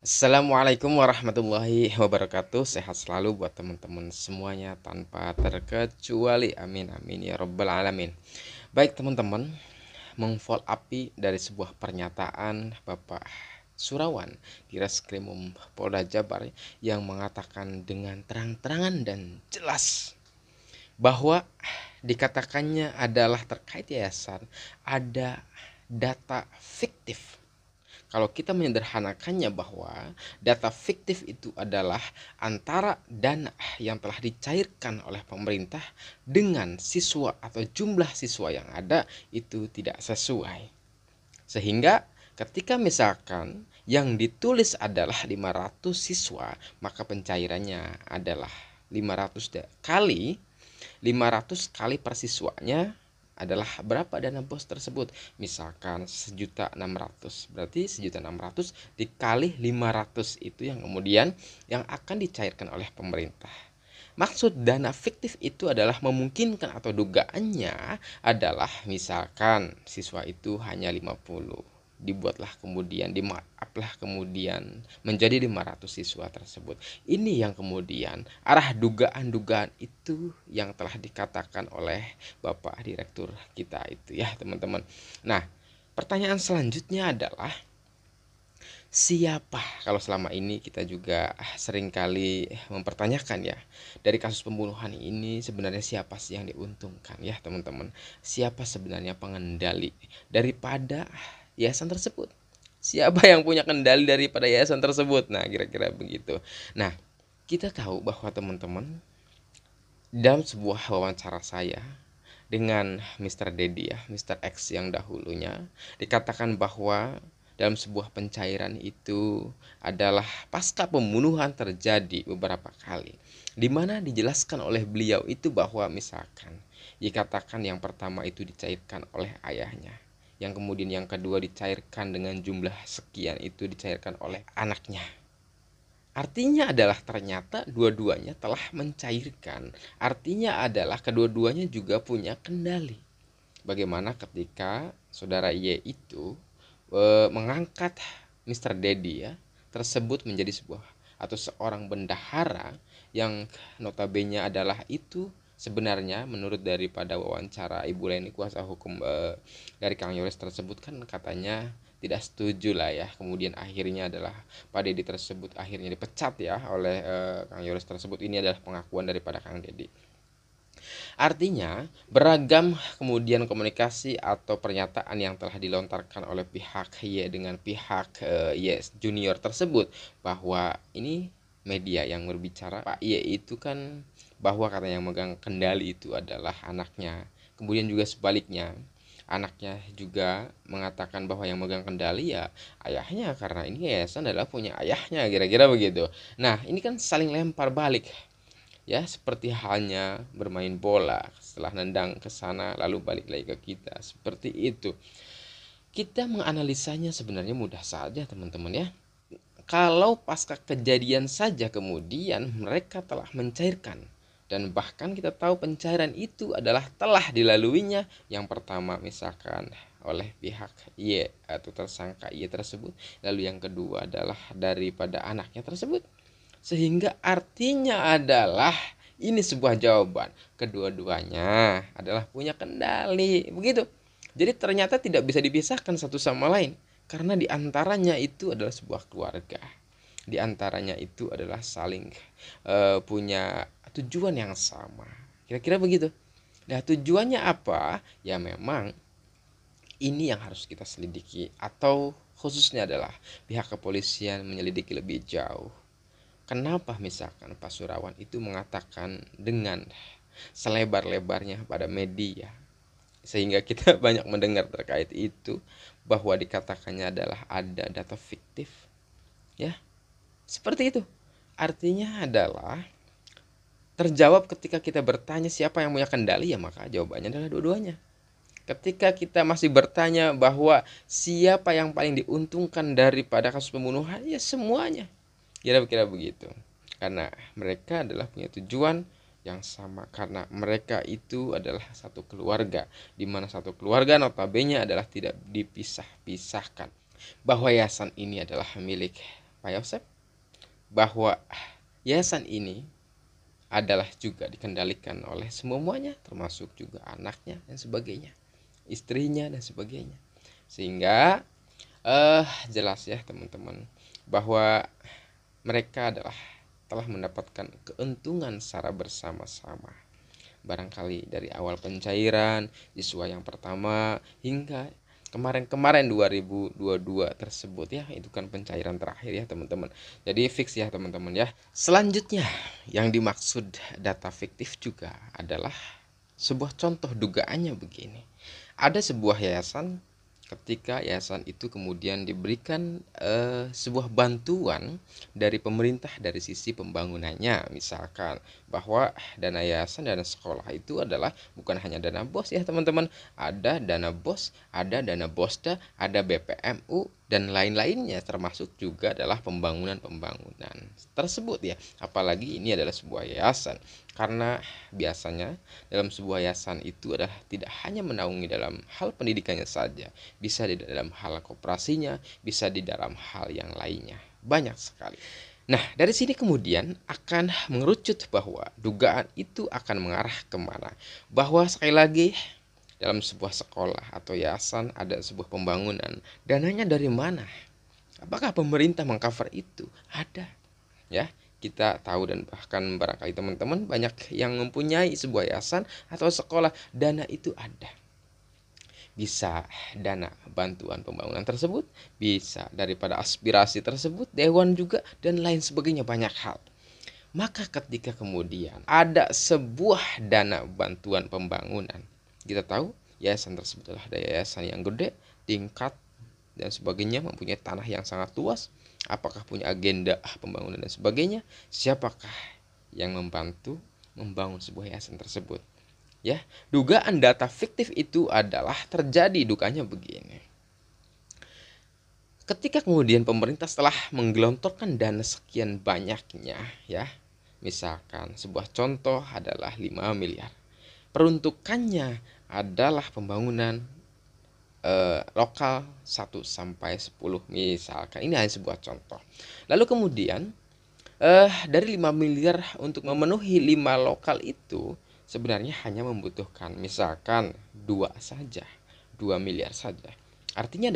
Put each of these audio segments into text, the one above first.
Assalamualaikum warahmatullahi wabarakatuh. Sehat selalu buat teman-teman semuanya tanpa terkecuali. Amin amin ya robbal alamin. Baik teman-teman, mengfollow api dari sebuah pernyataan Bapak Surawan di Reskrimum Polda Jabar yang mengatakan dengan terang-terangan dan jelas bahwa dikatakannya adalah terkait yayasan ada data fiktif. Kalau kita menyederhanakannya bahwa data fiktif itu adalah antara dana yang telah dicairkan oleh pemerintah dengan siswa atau jumlah siswa yang ada itu tidak sesuai. Sehingga ketika misalkan yang ditulis adalah 500 siswa, maka pencairannya adalah 500 kali 500 kali per siswanya adalah berapa dana bos tersebut. Misalkan 1.600.000, berarti 1.600.000 dikali 500 itu yang kemudian yang akan dicairkan oleh pemerintah. Maksud dana fiktif itu adalah memungkinkan atau dugaannya adalah misalkan siswa itu hanya 50, dibuatlah kemudian dimaaflah kemudian menjadi 500 siswa tersebut. Ini yang kemudian arah dugaan-dugaan itu yang telah dikatakan oleh Bapak Direktur kita itu ya teman-teman. Nah, pertanyaan selanjutnya adalah siapa, kalau selama ini kita juga seringkali mempertanyakan ya, dari kasus pembunuhan ini sebenarnya siapa sih yang diuntungkan ya teman-teman, siapa sebenarnya pengendali daripada yayasan tersebut, siapa yang punya kendali daripada yayasan tersebut. Nah, kira-kira begitu. Nah, kita tahu bahwa teman-teman, dalam sebuah wawancara saya dengan Mr. Dedi ya, Mr. X yang dahulunya, dikatakan bahwa dalam sebuah pencairan itu adalah pasca pembunuhan terjadi beberapa kali, di mana dijelaskan oleh beliau itu bahwa misalkan dikatakan yang pertama itu dicairkan oleh ayahnya, yang kemudian yang kedua dicairkan dengan jumlah sekian itu dicairkan oleh anaknya. Artinya adalah ternyata dua-duanya telah mencairkan. Artinya adalah kedua-duanya juga punya kendali. Bagaimana ketika saudara Y itu mengangkat Mr. Dedi ya tersebut menjadi sebuah atau seorang bendahara yang notabene adalah itu sebenarnya menurut daripada wawancara Ibu Leni kuasa hukum dari Kang Yoris tersebut kan katanya tidak setuju lah ya, kemudian akhirnya adalah Pak Dedi tersebut akhirnya dipecat ya oleh Kang Yoris tersebut. Ini adalah pengakuan daripada Kang Dedi. Artinya, beragam kemudian komunikasi atau pernyataan yang telah dilontarkan oleh pihak Y dengan pihak Y junior tersebut bahwa ini media yang berbicara, Pak Y itu kan bahwa katanya yang megang kendali itu adalah anaknya. Kemudian juga sebaliknya, anaknya juga mengatakan bahwa yang megang kendali ya ayahnya, karena ini yayasan adalah punya ayahnya, kira-kira begitu. Nah, ini kan saling lempar balik ya, seperti halnya bermain bola, setelah nendang ke sana lalu balik lagi ke kita, seperti itu. Kita menganalisanya sebenarnya mudah saja teman-teman ya. Kalau pasca kejadian saja kemudian mereka telah mencairkan, dan bahkan kita tahu pencairan itu adalah telah dilaluinya, yang pertama misalkan oleh pihak Y atau tersangka Y tersebut, lalu yang kedua adalah daripada anaknya tersebut. Sehingga artinya adalah ini sebuah jawaban, kedua-duanya adalah punya kendali, begitu. Jadi ternyata tidak bisa dipisahkan satu sama lain, karena diantaranya itu adalah sebuah keluarga, diantaranya itu adalah saling punya tujuan yang sama, kira-kira begitu. Nah, tujuannya apa ya, memang ini yang harus kita selidiki, atau khususnya adalah pihak kepolisian menyelidiki lebih jauh. Kenapa misalkan Pak Surawan itu mengatakan dengan selebar-lebarnya pada media, sehingga kita banyak mendengar terkait itu, bahwa dikatakannya adalah ada data fiktif ya, seperti itu. Artinya adalah terjawab ketika kita bertanya siapa yang punya kendali, ya maka jawabannya adalah dua-duanya. Ketika kita masih bertanya bahwa siapa yang paling diuntungkan daripada kasus pembunuhan, ya semuanya, kira-kira begitu. Karena mereka adalah punya tujuan yang sama, karena mereka itu adalah satu keluarga, di mana satu keluarga notabene adalah tidak dipisah-pisahkan, bahwa yayasan ini adalah milik Pak Yosep, bahwa yayasan ini adalah juga dikendalikan oleh semuanya, termasuk juga anaknya dan sebagainya, istrinya dan sebagainya. Sehingga jelas ya teman-teman, bahwa mereka adalah telah mendapatkan keuntungan secara bersama-sama. Barangkali dari awal pencairan siswa yang pertama hingga kemarin-kemarin 2022 tersebut ya, itu kan pencairan terakhir ya teman-teman. Jadi fix ya teman-teman ya. Selanjutnya yang dimaksud data fiktif juga adalah sebuah contoh dugaannya begini. Ada sebuah yayasan, ketika yayasan itu kemudian diberikan sebuah bantuan dari pemerintah dari sisi pembangunannya, misalkan bahwa dana yayasan, dana sekolah itu adalah bukan hanya dana BOS ya teman-teman, ada dana BOS, ada dana BOSDA, ada BPMU dan lain-lainnya, termasuk juga adalah pembangunan tersebut ya. Apalagi ini adalah sebuah yayasan, karena biasanya dalam sebuah yayasan itu adalah tidak hanya menaungi dalam hal pendidikannya saja, bisa di dalam hal koperasinya, bisa di dalam hal yang lainnya, banyak sekali. Nah, dari sini kemudian akan mengerucut bahwa dugaan itu akan mengarah kemana, bahwa sekali lagi dalam sebuah sekolah atau yayasan ada sebuah pembangunan, dananya dari mana? Apakah pemerintah mengcover itu? Ada ya, kita tahu, dan bahkan barangkali teman-teman banyak yang mempunyai sebuah yayasan atau sekolah, dana itu ada. Bisa dana bantuan pembangunan tersebut, bisa daripada aspirasi tersebut, dewan juga, dan lain sebagainya, banyak hal. Maka ketika kemudian ada sebuah dana bantuan pembangunan, kita tahu yayasan tersebut adalah yayasan yang gede, tingkat dan sebagainya, mempunyai tanah yang sangat luas. Apakah punya agenda pembangunan dan sebagainya? Siapakah yang membantu membangun sebuah yayasan tersebut? Ya, dugaan data fiktif itu adalah terjadi, dukanya begini. Ketika kemudian pemerintah setelah menggelontorkan dana sekian banyaknya ya, misalkan sebuah contoh adalah 5 miliar. Peruntukannya adalah pembangunan lokal 1 sampai 10 misalkan. Ini hanya sebuah contoh. Lalu kemudian dari 5 miliar untuk memenuhi 5 lokal itu sebenarnya hanya membutuhkan misalkan 2 saja, 2 miliar saja. Artinya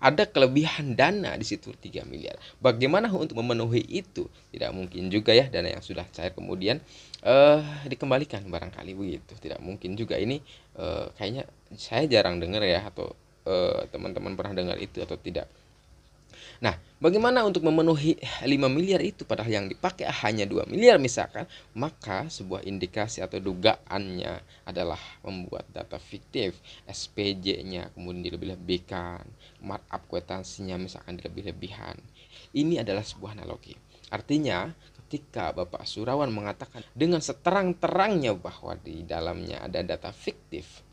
ada kelebihan dana di situ 3 miliar. Bagaimana untuk memenuhi itu? Tidak mungkin juga ya dana yang sudah cair kemudian dikembalikan, barangkali begitu. Tidak mungkin juga ini, kayaknya saya jarang dengar ya, atau teman-teman pernah dengar itu atau tidak. Nah, bagaimana untuk memenuhi 5 miliar itu padahal yang dipakai hanya 2 miliar misalkan? Maka sebuah indikasi atau dugaannya adalah membuat data fiktif, SPJ-nya kemudian dilebih-lebihkan, markup kwitansinya misalkan dilebih-lebihkan. Ini adalah sebuah analogi. Artinya, ketika Bapak Surawan mengatakan dengan seterang-terangnya bahwa di dalamnya ada data fiktif,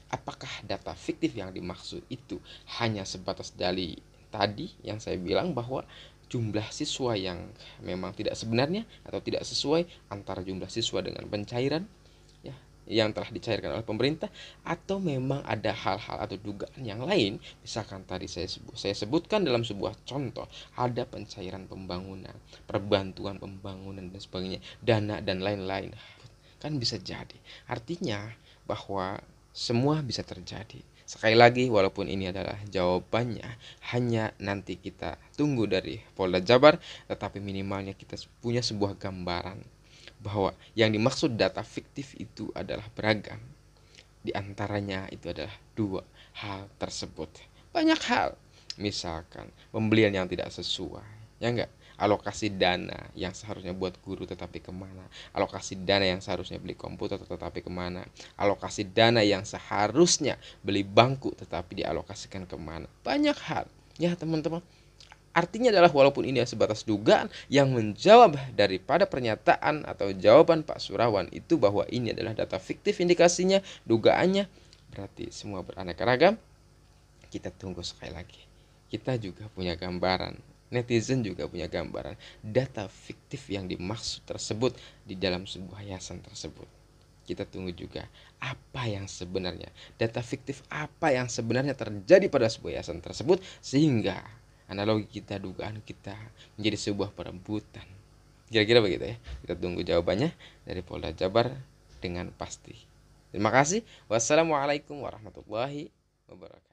apakah data fiktif yang dimaksud itu hanya sebatas dari tadi yang saya bilang bahwa jumlah siswa yang memang tidak sebenarnya atau tidak sesuai antara jumlah siswa dengan pencairan ya yang telah dicairkan oleh pemerintah, atau memang ada hal-hal atau dugaan yang lain, misalkan tadi saya sebutkan dalam sebuah contoh ada pencairan pembangunan, perbantuan pembangunan dan sebagainya, dana dan lain-lain, kan bisa jadi. Artinya bahwa semua bisa terjadi. Sekali lagi, walaupun ini adalah jawabannya hanya nanti kita tunggu dari Polda Jabar, tetapi minimalnya kita punya sebuah gambaran bahwa yang dimaksud data fiktif itu adalah beragam. Di antaranya itu adalah 2 hal tersebut. Banyak hal, misalkan pembelian yang tidak sesuai, ya enggak? Alokasi dana yang seharusnya buat guru tetapi kemana, alokasi dana yang seharusnya beli komputer tetapi kemana, alokasi dana yang seharusnya beli bangku tetapi dialokasikan kemana, banyak hal ya teman-teman. Artinya adalah walaupun ini sebatas dugaan, yang menjawab daripada pernyataan atau jawaban Pak Surawan itu bahwa ini adalah data fiktif, indikasinya, dugaannya, berarti semua beraneka ragam. Kita tunggu sekali lagi. Kita juga punya gambaran, netizen juga punya gambaran data fiktif yang dimaksud tersebut di dalam sebuah yayasan tersebut. Kita tunggu juga apa yang sebenarnya, data fiktif apa yang sebenarnya terjadi pada sebuah yayasan tersebut, sehingga analogi kita, dugaan kita menjadi sebuah perebutan. Kira-kira begitu ya. Kita tunggu jawabannya dari Polda Jabar dengan pasti. Terima kasih. Wassalamualaikum warahmatullahi wabarakatuh.